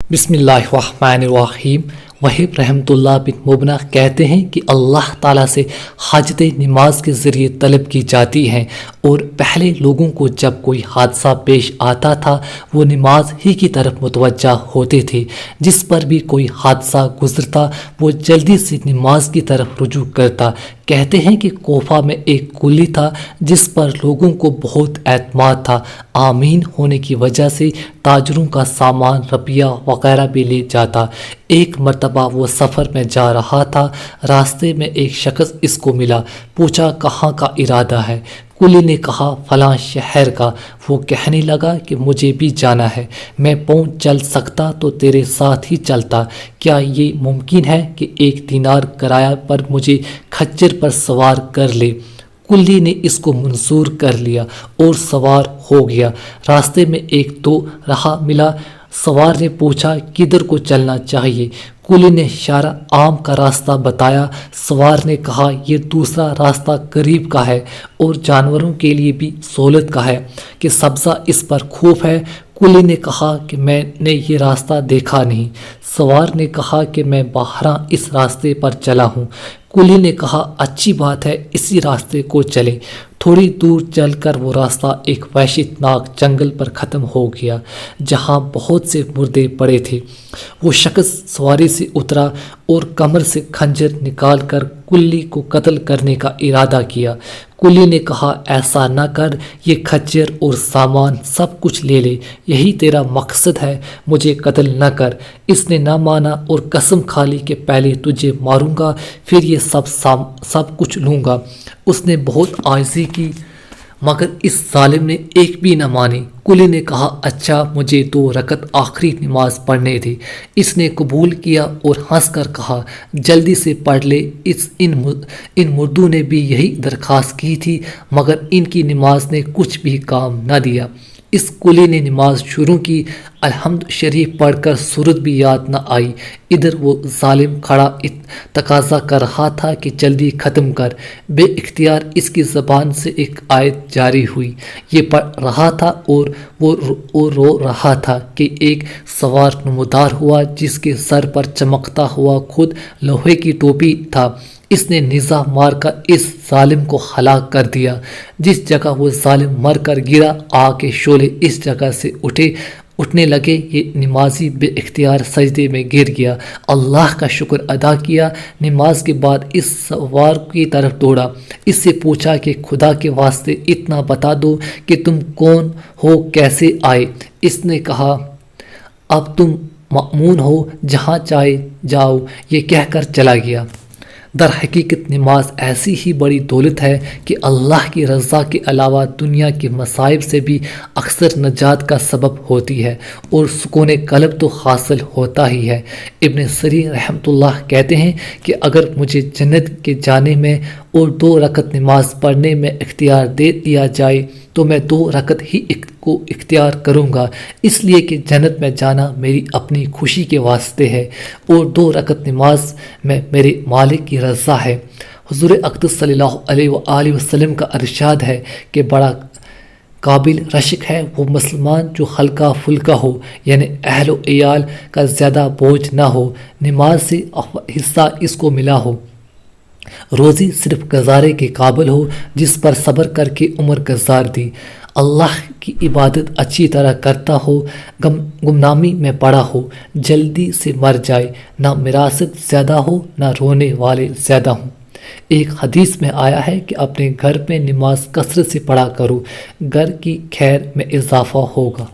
بسم اللہ الرحمن الرحیم۔ وہیب رحمۃ اللہ بن مبنہ کہتے ہیں کہ اللہ تعالیٰ سے حاجتیں نماز کے ذریعے طلب کی جاتی ہیں، اور پہلے لوگوں کو جب کوئی حادثہ پیش آتا تھا وہ نماز ہی کی طرف متوجہ ہوتے تھے۔ جس پر بھی کوئی حادثہ گزرتا وہ جلدی سے نماز کی طرف رجوع کرتا۔ کہتے ہیں کہ کوفہ میں ایک کلی تھا جس پر لوگوں کو بہت اعتماد تھا۔ آمین ہونے کی وجہ سے تاجروں کا سامان، روپیہ وغیرہ بھی لے جاتا۔ ایک مرتبہ وہ سفر میں جا رہا تھا، راستے میں ایک شخص اس کو ملا، پوچھا کہاں کا ارادہ ہے؟ کلی نے کہا فلاں شہر کا۔ وہ کہنے لگا کہ مجھے بھی جانا ہے، میں پہنچ چل سکتا تو تیرے ساتھ ہی چلتا، کیا یہ ممکن ہے کہ 1 دینار کرایہ پر مجھے کھچر پر سوار کر لے؟ کلی نے اس کو منظور کر لیا اور سوار ہو گیا۔ راستے میں ایک دو راہ ملا، سوار نے پوچھا کدھر کو چلنا چاہیے؟ کلی نے اشارہ عام کا راستہ بتایا۔ سوار نے کہا یہ دوسرا راستہ قریب کا ہے اور جانوروں کے لیے بھی سہولت کا ہے کہ سبزہ اس پر خوب ہے۔ کلی نے کہا کہ میں نے یہ راستہ دیکھا نہیں۔ سوار نے کہا کہ میں باہراں اس راستے پر چلا ہوں۔ کلی نے کہا اچھی بات ہے، اسی راستے کو چلیں۔ تھوڑی دور چل کر وہ راستہ ایک وحشت ناک جنگل پر ختم ہو گیا جہاں بہت سے مردے پڑے تھے۔ وہ شخص سواری سے اترا اور کمر سے خنجر نکال کر کلی کو قتل کرنے کا ارادہ کیا۔ کلی نے کہا ایسا نہ کر، یہ کھچر اور سامان سب کچھ لے لے، یہی تیرا مقصد ہے، مجھے قتل نہ کر۔ اس نے نہ مانا اور قسم کھا لی کہ پہلے تجھے ماروں گا پھر یہ سب کچھ لوں گا۔ اس نے بہت عاجزی کی مگر اس ظالم نے ایک بھی نہ مانی۔ کلی نے کہا اچھا مجھے 2 رکعت آخری نماز پڑھنے دے۔ اس نے قبول کیا اور ہنس کر کہا جلدی سے پڑھ لے۔ ان مردوں نے بھی یہی درخواست کی تھی مگر ان کی نماز نے کچھ بھی کام نہ دیا۔ اس کلی نے نماز شروع کی، الحمد شریف پڑھ کر سورت بھی یاد نہ آئی۔ ادھر وہ ظالم کھڑا تقاضا کر رہا تھا کہ جلدی ختم کر۔ بے اختیار اس کی زبان سے ایک آیت جاری ہوئی۔ یہ پڑھ رہا تھا اور وہ رو رہا تھا کہ ایک سوار نمودار ہوا جس کے سر پر چمکتا ہوا خود لوہے کی ٹوپی تھا۔ اس نے نیزہ مار کر اس ظالم کو ہلاک کر دیا۔ جس جگہ وہ ظالم مر کر گرا، آگ کے شعلے اس جگہ سے اٹھنے لگے۔ یہ نمازی بے اختیار سجدے میں گر گیا، اللہ کا شکر ادا کیا۔ نماز کے بعد اس سوار کی طرف دوڑا، اس سے پوچھا کہ خدا کے واسطے اتنا بتا دو کہ تم کون ہو، کیسے آئے؟ اس نے کہا اب تم مأمون ہو، جہاں چاہے جاؤ، یہ کہہ کر چلا گیا۔ در حقیقت نماز ایسی ہی بڑی دولت ہے کہ اللہ کی رضا کے علاوہ دنیا کے مصائب سے بھی اکثر نجات کا سبب ہوتی ہے اور سکون قلب تو حاصل ہوتا ہی ہے۔ ابن سیرین رحمۃ اللہ کہتے ہیں کہ اگر مجھے جنت کے جانے میں اور 2 رکعت نماز پڑھنے میں اختیار دے دیا جائے تو میں 2 رکعت ہی کو اختیار کروں گا، اس لیے کہ جنت میں جانا میری اپنی خوشی کے واسطے ہے اور 2 رکعت نماز میں میرے مالک کی رضا ہے۔ حضور اقدس صلی اللہ علیہ وآلہ وسلم کا ارشاد ہے کہ بڑا قابل رشک ہے وہ مسلمان جو ہلکا پھلکا ہو، یعنی اہل و عیال کا زیادہ بوجھ نہ ہو، نماز سے حصہ اس کو ملا ہو، روزی صرف گزارے کے قابل ہو، جس پر صبر کر کے عمر گزار دی، اللہ کی عبادت اچھی طرح کرتا ہو، گمنامی میں پڑا ہو، جلدی سے مر جائے، نہ مراثت زیادہ ہو نہ رونے والے زیادہ ہوں۔ ایک حدیث میں آیا ہے کہ اپنے گھر میں نماز کثرت سے پڑھا کرو، گھر کی خیر میں اضافہ ہوگا۔